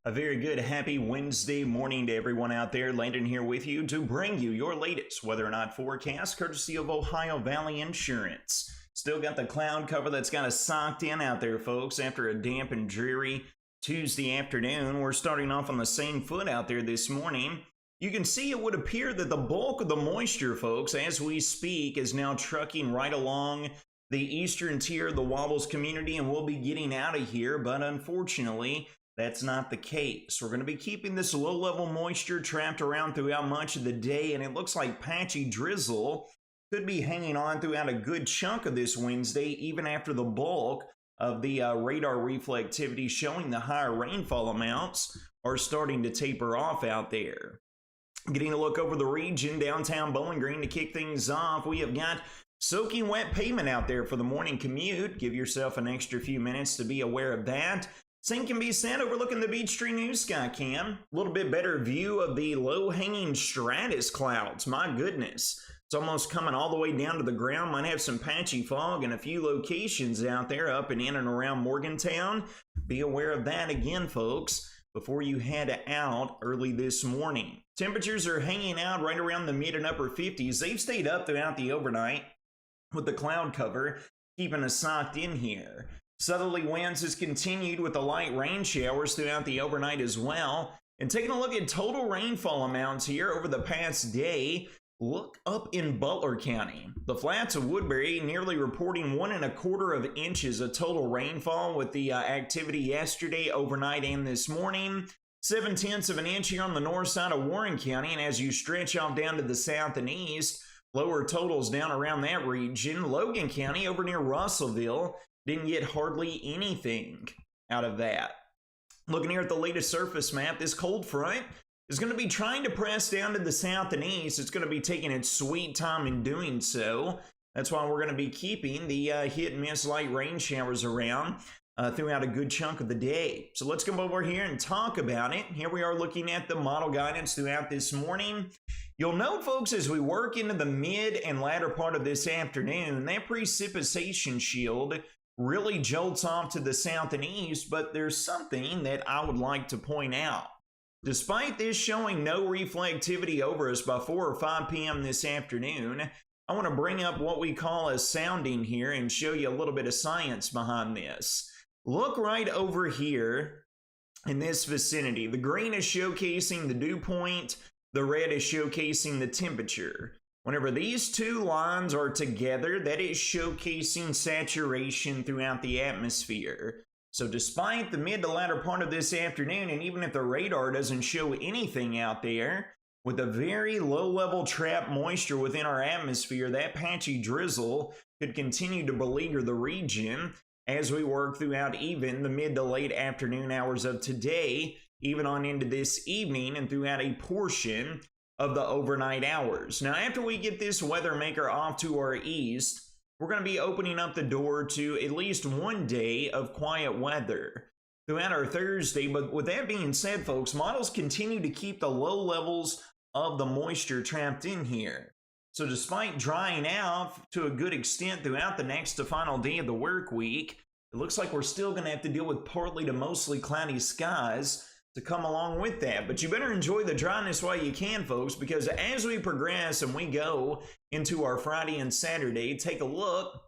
A very good happy Wednesday morning to everyone out there. Landon here with you to bring you your latest weather or not forecast courtesy of Ohio Valley Insurance. Still got the cloud cover that's got us socked in out there, folks, after a damp and dreary Tuesday afternoon. We're starting off on the same foot out there this morning. You can see it would appear that the bulk of the moisture, folks, as we speak, is now trucking right along the eastern tier of the Wobbles community, and we'll be getting out of here, but unfortunately, that's not the case. We're going to be keeping this low-level moisture trapped around throughout much of the day, and it looks like patchy drizzle could be hanging on throughout a good chunk of this Wednesday, even after the bulk of the radar reflectivity showing the higher rainfall amounts are starting to taper off out there. Getting a look over the region, downtown Bowling Green to kick things off, we have got soaking wet pavement out there for the morning commute. Give yourself an extra few minutes to be aware of that. Same can be said overlooking the Beach Tree News Sky Cam. A little bit better view of the low-hanging stratus clouds. My goodness. It's almost coming all the way down to the ground. Might have some patchy fog in a few locations out there up and in and around Morgantown. Be aware of that again, folks, before you head out early this morning. Temperatures are hanging out right around the mid and upper 50s. They've stayed up throughout the overnight with the cloud cover keeping us socked in here. Southerly winds has continued with the light rain showers throughout the overnight as well. And taking a look at total rainfall amounts here over the past day, look up in Butler County. The Flats of Woodbury nearly reporting 1¼ inches of total rainfall with the activity yesterday, overnight, and this morning. 0.7 inches here on the north side of Warren County, and as you stretch off down to the south and east, lower totals down around that region. Logan County over near Russellville didn't get hardly anything out of that. Looking here at the latest surface map, this cold front is going to be trying to press down to the south and east. It's going to be taking its sweet time in doing so. That's why we're going to be keeping the hit and miss light rain showers around throughout a good chunk of the day. So let's come over here and talk about it. Here we are looking at the model guidance throughout this morning. You'll note, folks, as we work into the mid and latter part of this afternoon, that precipitation shield really jolts off to the south and east, but there's something that I would like to point out. Despite this showing no reflectivity over us by 4 or 5 p.m. this afternoon, I want to bring up what we call a sounding here and show you a little bit of science behind this. Look right over here in this vicinity. The green is showcasing the dew point, the red is showcasing the temperature. Whenever these two lines are together, that is showcasing saturation throughout the atmosphere. So despite the mid to latter part of this afternoon, and even if the radar doesn't show anything out there, with a very low-level trapped moisture within our atmosphere, that patchy drizzle could continue to beleaguer the region as we work throughout even the mid to late afternoon hours of today, even on into this evening and throughout a portion of the overnight hours. Now, after we get this weather maker off to our east, we're going to be opening up the door to at least one day of quiet weather throughout our Thursday. But with that being said, folks, models continue to keep the low levels of the moisture trapped in here. So despite drying out to a good extent throughout the next to final day of the work week, it looks like we're still going to have to deal with partly to mostly cloudy skies to come along with that. But you better enjoy the dryness while you can, folks, because as we progress and we go into our Friday and Saturday, take a look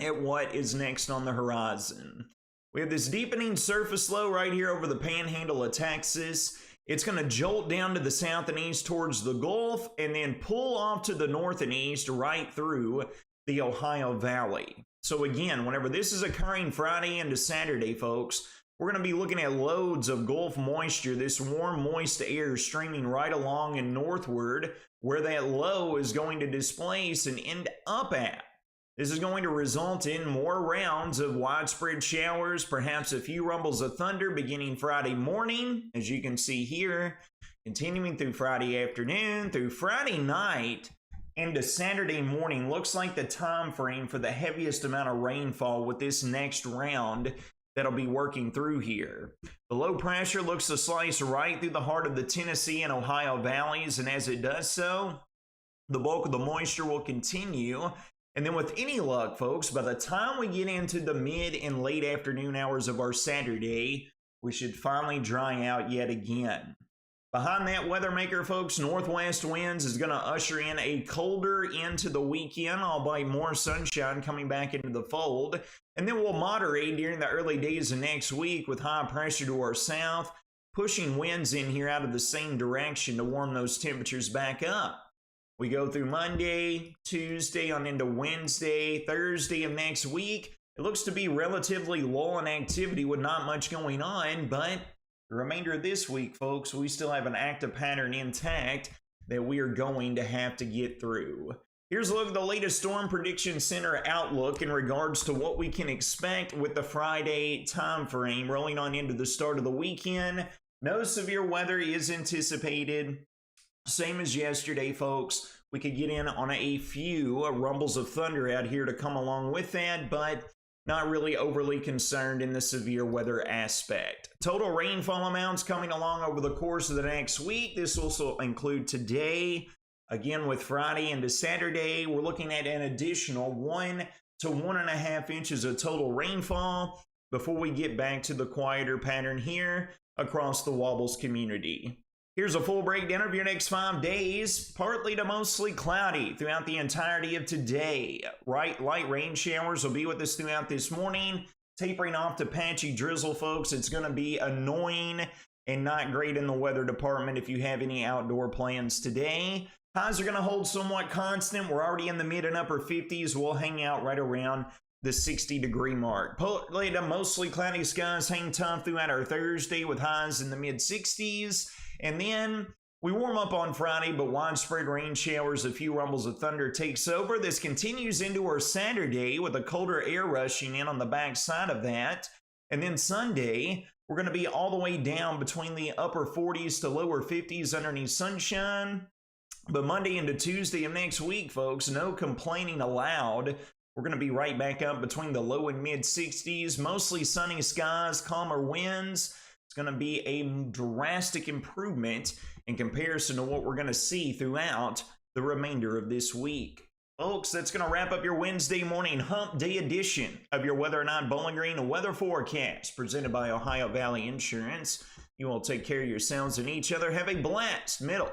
at what is next on the horizon. We have this deepening surface low right here over the panhandle of Texas. It's going to jolt down to the south and east towards the Gulf and then pull off to the north and east right through the Ohio Valley. So again, whenever this is occurring Friday into Saturday, folks, we're going to be looking at loads of Gulf moisture, this warm, moist air streaming right along and northward where that low is going to displace and end up at. This is going to result in more rounds of widespread showers, perhaps a few rumbles of thunder beginning Friday morning, as you can see here, continuing through Friday afternoon, through Friday night, into Saturday morning. Looks like the time frame for the heaviest amount of rainfall with this next round that'll be working through here. The low pressure looks to slice right through the heart of the Tennessee and Ohio valleys, and as it does so, the bulk of the moisture will continue. And then with any luck, folks, by the time we get into the mid and late afternoon hours of our Saturday, we should finally dry out yet again. Behind that weather maker, folks, northwest winds is going to usher in a colder into the weekend, albeit more sunshine coming back into the fold. And then we'll moderate during the early days of next week with high pressure to our south, pushing winds in here out of the same direction to warm those temperatures back up. We go through Monday, Tuesday, on into Wednesday, Thursday of next week. It looks to be relatively low in activity with not much going on, but the remainder of this week, folks, we still have an active pattern intact that we are going to have to get through. Here's a look at the latest Storm Prediction Center outlook in regards to what we can expect with the Friday time frame rolling on into the start of the weekend. No severe weather is anticipated. Same as yesterday, folks. We could get in on a few rumbles of thunder out here to come along with that, but not really overly concerned in the severe weather aspect. Total rainfall amounts coming along over the course of the next week. This will also include today. Again, with Friday into Saturday, we're looking at an additional 1 to 1.5 inches of total rainfall before we get back to the quieter pattern here across the Wobbles community. Here's a full breakdown of your next 5 days. Partly to mostly cloudy throughout the entirety of today. Light rain showers will be with us throughout this morning. Tapering off to patchy drizzle, folks. It's going to be annoying and not great in the weather department if you have any outdoor plans today. Highs are going to hold somewhat constant. We're already in the mid and upper 50s. We'll hang out right around the 60-degree mark. Partly to mostly cloudy skies hang tough throughout our Thursday with highs in the mid-60s. And then we warm up on Friday, but widespread rain showers, a few rumbles of thunder takes over. This continues into our Saturday with a colder air rushing in on the backside of that. And then Sunday, we're going to be all the way down between the upper 40s to lower 50s underneath sunshine. But Monday into Tuesday of next week, folks, no complaining allowed. We're going to be right back up between the low and mid 60s, mostly sunny skies, calmer winds. It's going to be a drastic improvement in comparison to what we're going to see throughout the remainder of this week. Folks, that's going to wrap up your Wednesday morning hump day edition of your Whether or Not Bowling Green weather forecast presented by Ohio Valley Insurance. You all take care of yourselves and each other. Have a blessed middle